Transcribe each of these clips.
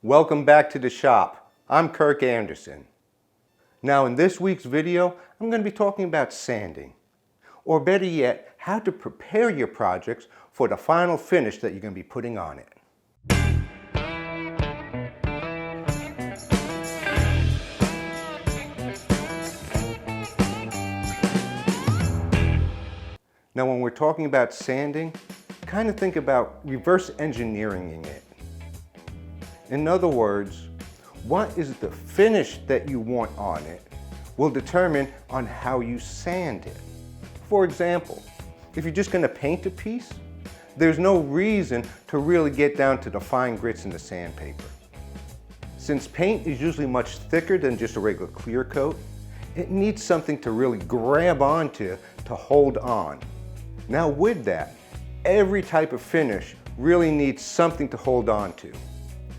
Welcome back to the shop. I'm Kirk Anderson. Now in this week's video, I'm going to be talking about sanding. Or better yet, how to prepare your projects for the final finish that you're going to be putting on it. Now when we're talking about sanding, kind of think about reverse engineering it. In other words, what is the finish that you want on it will determine on how you sand it. For example, if you're just going to paint a piece, there's no reason to really get down to the fine grits in the sandpaper. Since paint is usually much thicker than just a regular clear coat, it needs something to really grab onto to hold on. Now with that, every type of finish really needs something to hold on to.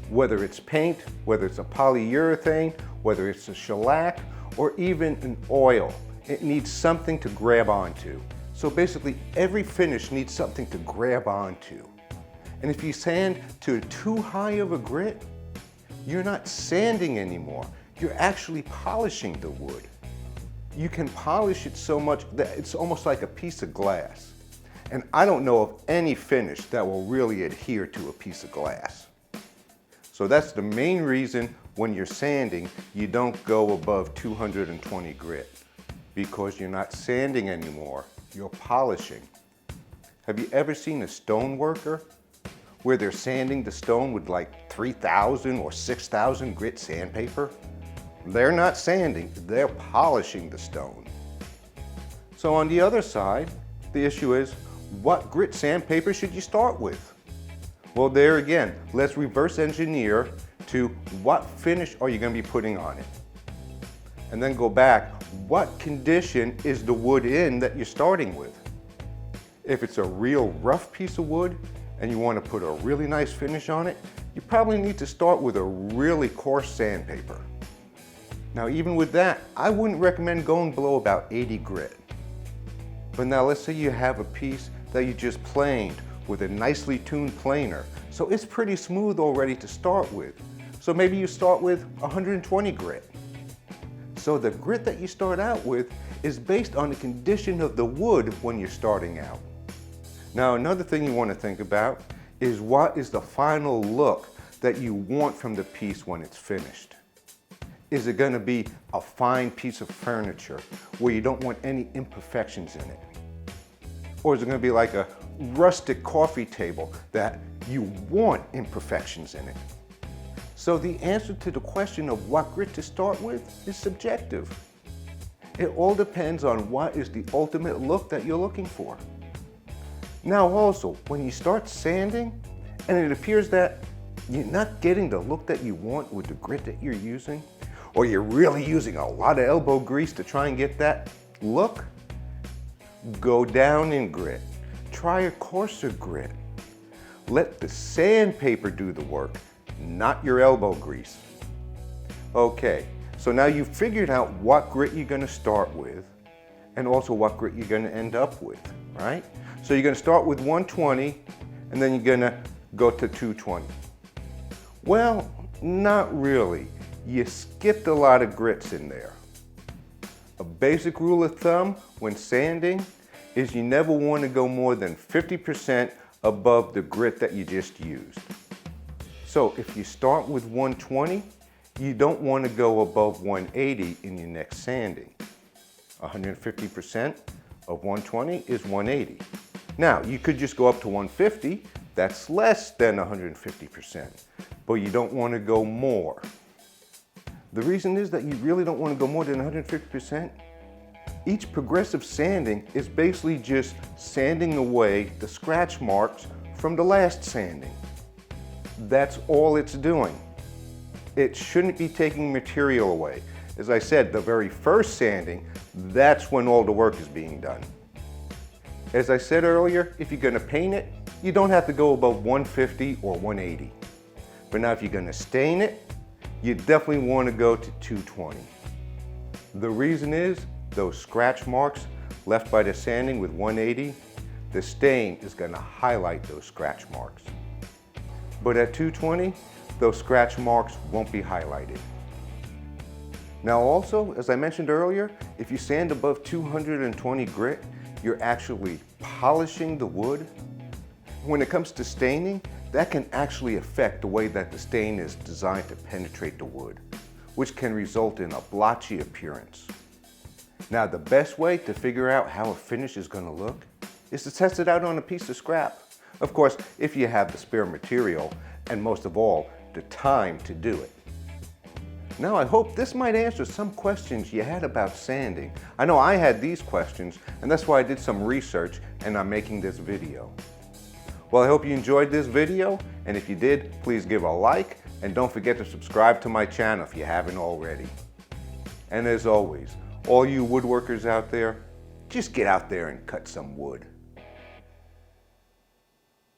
Whether it's paint, whether it's a polyurethane, whether it's a shellac, or even an oil, it needs something to grab onto. So basically every finish needs something to grab onto. And if you sand to too high of a grit, you're not sanding anymore. You're actually polishing the wood. You can polish it so much that it's almost like a piece of glass. And I don't know of any finish that will really adhere to a piece of glass. So that's the main reason when you're sanding, you don't go above 220 grit, because you're not sanding anymore, you're polishing. Have you ever seen a stone worker where they're sanding the stone with like 3,000 or 6,000 grit sandpaper? They're not sanding, they're polishing the stone. So on the other side, the issue is, what grit sandpaper should you start with? Well, there again, let's reverse engineer to what finish are you going to be putting on it? And then go back, what condition is the wood in that you're starting with? If it's a real rough piece of wood and you want to put a really nice finish on it, you probably need to start with a really coarse sandpaper. Now even with that, I wouldn't recommend going below about 80 grit. But now let's say you have a piece that you just planed with a nicely tuned planer. So it's pretty smooth already to start with. So maybe you start with 120 grit. So the grit that you start out with is based on the condition of the wood when you're starting out. Now another thing you want to think about is what is the final look that you want from the piece when it's finished. Is it going to be a fine piece of furniture where you don't want any imperfections in it? Or is it going to be like a rustic coffee table that you want imperfections in it? So the answer to the question of what grit to start with is subjective. It all depends on what is the ultimate look that you're looking for. Now also, when you start sanding and it appears that you're not getting the look that you want with the grit that you're using, or you're really using a lot of elbow grease to try and get that look, go down in grit. Try a coarser grit. Let the sandpaper do the work, not your elbow grease. Okay, so now you've figured out what grit you're going to start with and also what grit you're going to end up with, right? So you're going to start with 120 and then you're going to go to 220. Well, not really. You skipped a lot of grits in there. A basic rule of thumb when sanding is you never want to go more than 50% above the grit that you just used. So if you start with 120, you don't want to go above 180 in your next sanding. 150% of 120 is 180. Now, you could just go up to 150, that's less than 150%, but you don't want to go more. The reason is that you really don't want to go more than 150%. Each progressive sanding is basically just sanding away the scratch marks from the last sanding. That's all it's doing. It shouldn't be taking material away. As I said, the very first sanding, that's when all the work is being done. As I said earlier, if you're going to paint it, you don't have to go above 150 or 180. But now if you're going to stain it, you definitely want to go to 220. The reason is those scratch marks left by the sanding with 180, the stain is going to highlight those scratch marks. But at 220, those scratch marks won't be highlighted. Now also, as I mentioned earlier, if you sand above 220 grit, you're actually polishing the wood. When it comes to staining, that can actually affect the way that the stain is designed to penetrate the wood, which can result in a blotchy appearance. Now, the best way to figure out how a finish is going to look is to test it out on a piece of scrap. Of course, if you have the spare material, and most of all, the time to do it. Now, I hope this might answer some questions you had about sanding. I know I had these questions, and that's why I did some research and I'm making this video. Well, I hope you enjoyed this video, and if you did, please give a like, and don't forget to subscribe to my channel if you haven't already. And as always, all you woodworkers out there, just get out there and cut some wood.